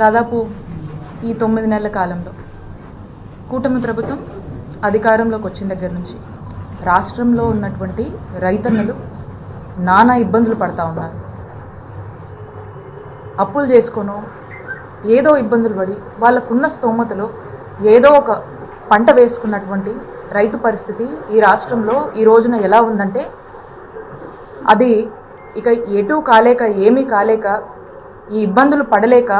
దాదాపు ఈ 9 నెలల కాలంలో కూటమి ప్రభుత్వం అధికారంలోకి వచ్చిన దగ్గర నుంచి రాష్ట్రంలో ఉన్నటువంటి రైతన్నలు నానా ఇబ్బందులు పడతా ఉన్నారు. అప్పులు చేసుకొనో ఏదో ఇబ్బందులు పడి వాళ్ళకున్న స్తోమతలో ఏదో ఒక పంట వేసుకున్నటువంటి రైతు పరిస్థితి ఈ రాష్ట్రంలో ఈ రోజున ఎలా ఉందంటే అది ఇక ఎటు కాలేక ఏమీ కాలేక ఈ ఇబ్బందులు పడలేక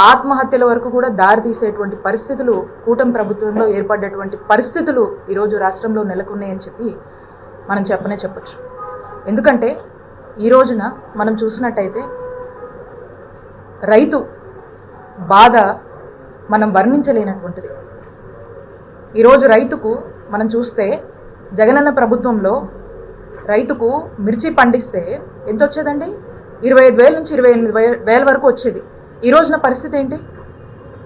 ఆత్మహత్యల వరకు కూడా దారి తీసేటువంటి పరిస్థితులు కూటమి ప్రభుత్వంలో ఏర్పడ్డటువంటి పరిస్థితులు ఈరోజు రాష్ట్రంలో నెలకొన్నాయని చెప్పి మనం చెప్పొచ్చు. ఎందుకంటే ఈ రోజున మనం చూసినట్టయితే రైతు బాధ మనం వర్ణించలేనటువంటిది. ఈరోజు రైతుకు మనం చూస్తే జగనన్న ప్రభుత్వంలో రైతుకు మిర్చి పండిస్తే ఎంత వచ్చేదండి? 25,000 నుంచి 28,000 వరకు వచ్చేది. ఈ రోజున పరిస్థితి ఏంటి?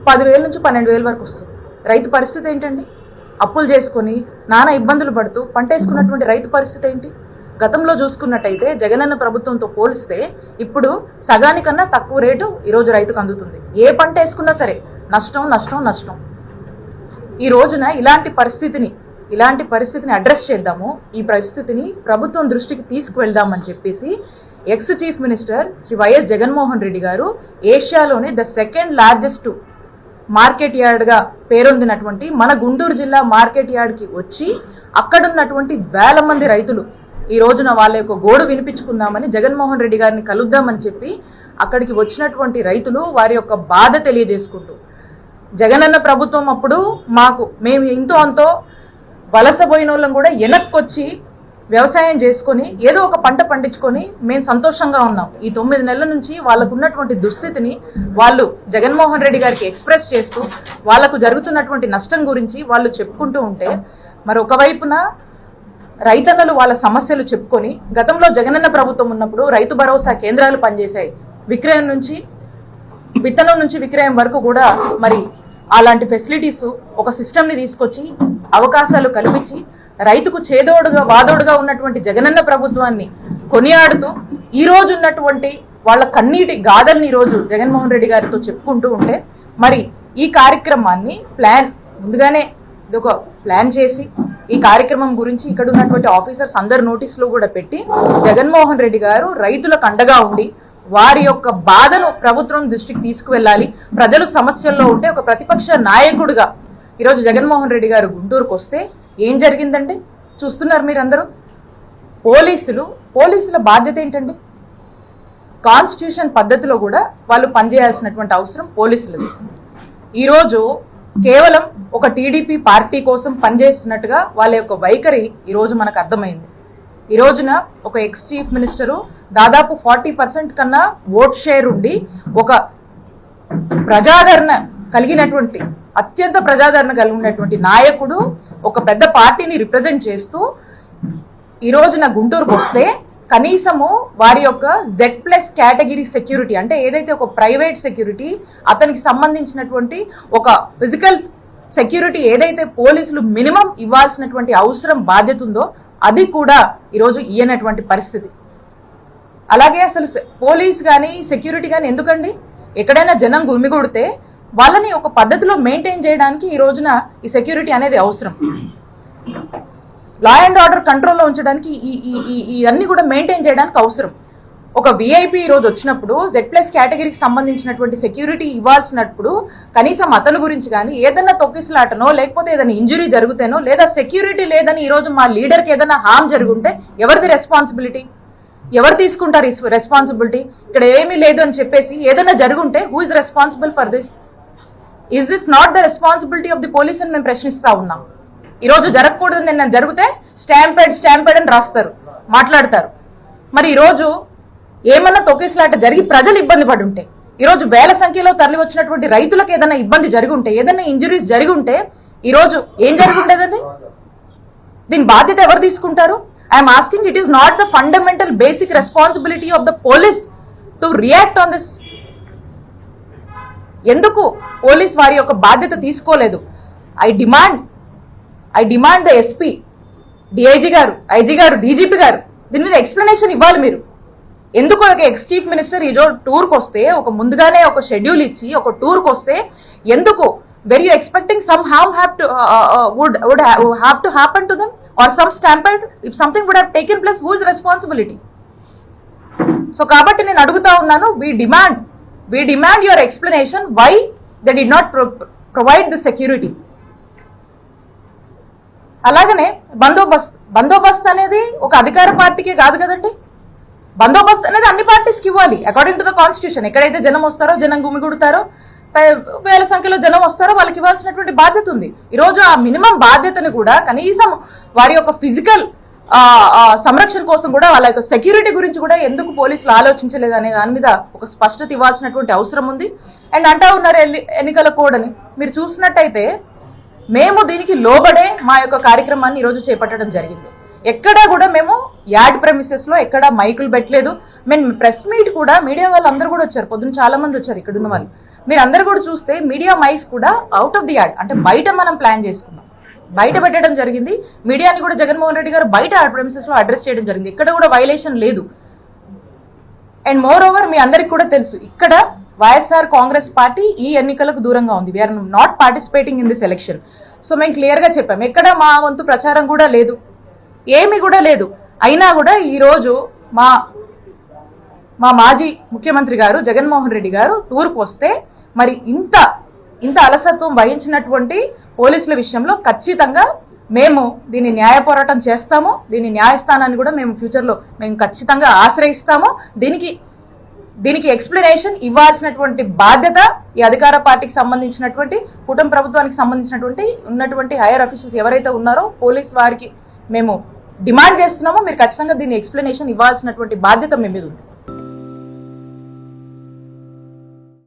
10,000 నుంచి 12,000 వరకు వస్తుంది. రైతు పరిస్థితి ఏంటండి? అప్పులు చేసుకొని నానా ఇబ్బందులు పడుతూ పంట వేసుకున్నటువంటి రైతు పరిస్థితి ఏంటి? గతంలో చూసుకున్నట్టయితే జగనన్న ప్రభుత్వంతో పోలిస్తే ఇప్పుడు సగానికన్నా తక్కువ రేటు ఈరోజు రైతుకు అందుతుంది. ఏ పంట వేసుకున్నా సరే నష్టం నష్టం నష్టం. ఈ రోజున ఇలాంటి పరిస్థితిని అడ్రస్ చేద్దాము, ఈ పరిస్థితిని ప్రభుత్వం దృష్టికి తీసుకువెళ్దామని చెప్పేసి ex chief minister Shri YS Jaganmohan Reddy గారు ఏషియాలోనే ద సెకండ్ లార్జెస్ట్ మార్కెట్ యార్డ్గా పేరొందినటువంటి మన గుంటూరు జిల్లా మార్కెట్ యార్డ్కి వచ్చి అక్కడున్నటువంటి వేల మంది రైతులు ఈ రోజున వాళ్ళ యొక్క గోడు వినిపించుకుందామని జగన్మోహన్ రెడ్డి గారిని కలుద్దామని చెప్పి అక్కడికి వచ్చినటువంటి రైతులు వారి యొక్క బాధ తెలియజేసుకుంటూ జగనన్న ప్రభుత్వం అప్పుడు మేము ఇంతో అంతో వలసపోయిన వాళ్ళం కూడా వెనక్కొచ్చి వ్యవసాయం చేసుకొని ఏదో ఒక పంట పండించుకొని మేము సంతోషంగా ఉన్నాం. ఈ 9 నెలల నుంచి వాళ్ళకు ఉన్నటువంటి దుస్థితిని వాళ్ళు జగన్మోహన్ రెడ్డి గారికి ఎక్స్ప్రెస్ చేస్తూ వాళ్ళకు జరుగుతున్నటువంటి నష్టం గురించి వాళ్ళు చెప్పుకుంటూ ఉంటే మరొక వైపున రైతన్నలు వాళ్ళ సమస్యలు చెప్పుకొని గతంలో జగనన్న ప్రభుత్వం ఉన్నప్పుడు రైతు భరోసా కేంద్రాలు పనిచేశాయి. విక్రయం నుంచి విత్తనం నుంచి విక్రయం వరకు కూడా మరి అలాంటి ఫెసిలిటీస్ ఒక సిస్టమ్ని తీసుకొచ్చి అవకాశాలు కల్పించి రైతుకు చేదోడుగా వాదోడుగా ఉన్నటువంటి జగనన్న ప్రభుత్వాన్ని కొనియాడుతూ ఈ రోజు ఉన్నటువంటి వాళ్ళ కన్నీటి గాథల్ని ఈరోజు జగన్మోహన్ రెడ్డి గారితో చెప్పుకుంటూ ఉంటే మరి ఈ కార్యక్రమాన్ని ముందుగానే ఒక ప్లాన్ చేసి ఈ కార్యక్రమం గురించి ఇక్కడ ఉన్నటువంటి ఆఫీసర్స్ అందరు నోటీసులు కూడా పెట్టి జగన్మోహన్ రెడ్డి గారు రైతులకు అండగా ఉండి వారి యొక్క బాధను ప్రభుత్వం దృష్టికి తీసుకువెళ్ళాలి, ప్రజలు సమస్యల్లో ఉంటే ఒక ప్రతిపక్ష నాయకుడిగా ఈరోజు జగన్మోహన్ రెడ్డి గారు గుంటూరుకు వస్తే ఏం జరిగిందంటే చూస్తున్నారు మీరందరూ. పోలీసుల బాధ్యత ఏంటండి? కాన్స్టిట్యూషన్ పద్ధతిలో కూడా వాళ్ళు పనిచేయాల్సినటువంటి అవసరం పోలీసులది. ఈరోజు కేవలం ఒక టీడీపీ పార్టీ కోసం పనిచేస్తున్నట్టుగా వాళ్ళ యొక్క వైఖరి ఈరోజు మనకు అర్థమైంది. ఈ రోజున ఒక ఎక్స్ చీఫ్ మినిస్టరు దాదాపు 40% కన్నా ఓట్ షేర్ ఉండి ఒక ప్రజాదరణ కలిగినటువంటి అత్యంత ప్రజాదరణ కలిగినటువంటి నాయకుడు ఒక పెద్ద పార్టీని రిప్రజెంట్ చేస్తూ ఈ రోజున గుంటూరుకు వస్తే కనీసము వారి యొక్క Z+ కేటగిరీ సెక్యూరిటీ అంటే ఏదైతే ఒక ప్రైవేట్ సెక్యూరిటీ అతనికి సంబంధించినటువంటి ఒక ఫిజికల్ సెక్యూరిటీ ఏదైతే పోలీసులు మినిమం ఇవ్వాల్సినటువంటి అవసరం బాధ్యత ఉందో అది కూడా ఈరోజు ఇయ్యనటువంటి పరిస్థితి. అలాగే అసలు పోలీస్ కానీ సెక్యూరిటీ కానీ ఎందుకండి? ఎక్కడైనా జనం గుమిగూడితే వాళ్ళని ఒక పద్ధతిలో మెయింటైన్ చేయడానికి ఈ రోజున ఈ సెక్యూరిటీ అనేది అవసరం. లా అండ్ ఆర్డర్ కంట్రోల్లో ఉంచడానికి ఇవన్నీ కూడా మెయింటైన్ చేయడానికి అవసరం. ఒక విఐపి ఈరోజు వచ్చినప్పుడు Z+ కేటగిరీకి సంబంధించినటువంటి సెక్యూరిటీ ఇవ్వాల్సినప్పుడు కనీసం అతని గురించి కానీ ఏదైనా తొక్కిసలాటనో లేకపోతే ఏదైనా ఇంజురీ జరుగుతేనో లేదా సెక్యూరిటీ లేదని ఈరోజు మా లీడర్కి ఏదైనా హామ్ జరుగుంటే ఎవరిది రెస్పాన్సిబిలిటీ? ఎవరు తీసుకుంటారు ఈ రెస్పాన్సిబిలిటీ? ఇక్కడ ఏమీ లేదు అని చెప్పేసి ఏదైనా జరుగుంటే who is responsible for this? Is this not the responsibility of the police అని మేము ప్రశ్నిస్తా ఉన్నాం. ఈరోజు జరగకూడదు నిన్న జరిగితే స్టాంపెడ్ అని రాస్తారు, మాట్లాడతారు. మరి ఈరోజు ఏమన్నా తొక్కిసలాట జరిగి ప్రజలు ఇబ్బంది పడి ఉంటే ఈరోజు వేల సంఖ్యలో తరలి వచ్చినటువంటి రైతులకు ఏదైనా ఇబ్బంది జరిగి ఉంటే ఏదైనా ఇంజురీస్ జరిగి ఉంటే ఈరోజు ఏం జరిగి ఉండేదండి? దీని బాధ్యత ఎవరు తీసుకుంటారు? I'm asking, it is not the fundamental basic responsibility of the police to react on this? ఎందుకు పోలీస్ వారి యొక్క బాధ్యత తీసుకోలేదు? I demand the SP, DIG గారు, ఐజీ గారు, డీజీపీ గారు దీని మీద ఎక్స్ప్లెనేషన్ ఇవ్వాలి. మీరు ఎందుకు ఒక ఎక్స్ చీఫ్ మినిస్టర్ ఈజో టూర్కి వస్తే ఒక ముందుగానే ఒక షెడ్యూల్ ఇచ్చి ఒక టూర్కి వస్తే ఎందుకు were you expecting some harm have to would have to happen to them or some stampede if something would have taken place who is responsibility? So కాబట్టి నేను అడుగుతా ఉన్నాను, we demand your explanation why they did not provide the security. అలాగనే బందోబస్త్ అనేది ఒక అధికార పార్టీకే కాదు కదండి. బందోబస్తు అనేది అన్ని పార్టీస్కి ఇవ్వాలి అకార్డింగ్ టు ద కాన్స్టిట్యూషన్. ఎక్కడైతే జనం వస్తారో, జనం గుమిగుడతారో, వేల సంఖ్యలో జనం వస్తారో వాళ్ళకి ఇవ్వాల్సినటువంటి బాధ్యత ఉంది. ఈరోజు ఆ మినిమం బాధ్యతను కూడా కనీసం వారి యొక్క ఫిజికల్ సంరక్షణ కోసం కూడా, వాళ్ళ యొక్క సెక్యూరిటీ గురించి కూడా ఎందుకు పోలీసులు ఆలోచించలేదు అనే దాని మీద ఒక స్పష్టత ఇవ్వాల్సినటువంటి అవసరం ఉంది. అండ్ అంటా ఉన్నారు ఎన్నికల కోడ్ అని. మీరు చూసినట్టయితే మేము దీనికి లోబడే మా యొక్క కార్యక్రమాన్ని ఈరోజు చేపట్టడం జరిగింది. ఎక్కడా కూడా మేము యాడ్ ప్రెమిసెస్ లో ఎక్కడా మైకులు పెట్టలేదు. మేము ప్రెస్ మీట్ కూడా మీడియా వాళ్ళు అందరూ కూడా వచ్చారు, పొద్దున్న చాలా మంది వచ్చారు ఇక్కడ ఉన్న వాళ్ళు. మీరు అందరు కూడా చూస్తే మీడియా మైక్స్ కూడా అవుట్ ఆఫ్ ది యాడ్, అంటే బయట మనం ప్లాన్ చేసుకున్నాం, బయట పెట్టడం జరిగింది. మీడియాని కూడా జగన్మోహన్ రెడ్డి గారు బయట యాడ్ ప్రెమిసెస్ లో అడ్రస్ చేయడం జరిగింది. ఇక్కడ కూడా వైలేషన్ లేదు. అండ్ మోర్ ఓవర్ మీ అందరికి కూడా తెలుసు, ఇక్కడ వైఎస్ఆర్ కాంగ్రెస్ పార్టీ ఈ ఎన్నికలకు దూరంగా ఉంది. We are not participating in this election. So మేము క్లియర్ గా చెప్పాం, ఎక్కడ మా వంతు ప్రచారం కూడా లేదు, ఏమి కూడా లేదు. అయినా కూడా ఈరోజు మా మాజీ ముఖ్యమంత్రి గారు జగన్మోహన్ రెడ్డి గారు టూర్కు వస్తే మరి ఇంత అలసత్వం వహించినటువంటి పోలీసుల విషయంలో ఖచ్చితంగా మేము దీన్ని న్యాయ పోరాటం చేస్తాము. దీని న్యాయస్థానాన్ని కూడా మేము ఫ్యూచర్లో మేము ఖచ్చితంగా ఆశ్రయిస్తాము. దీనికి ఎక్స్ప్లెనేషన్ ఇవ్వాల్సినటువంటి బాధ్యత ఈ అధికార పార్టీకి సంబంధించినటువంటి, కూటమి ప్రభుత్వానికి సంబంధించినటువంటి ఉన్నటువంటి హైయర్ అఫీషియల్స్ ఎవరైతే ఉన్నారో పోలీస్ వారికి మేము డిమాండ్ చేస్తున్నామో మీరు ఖచ్చితంగా దీన్ని ఎక్స్ప్లెనేషన్ ఇవ్వాల్సినటువంటి బాధ్యత మీ మీద ఉంది.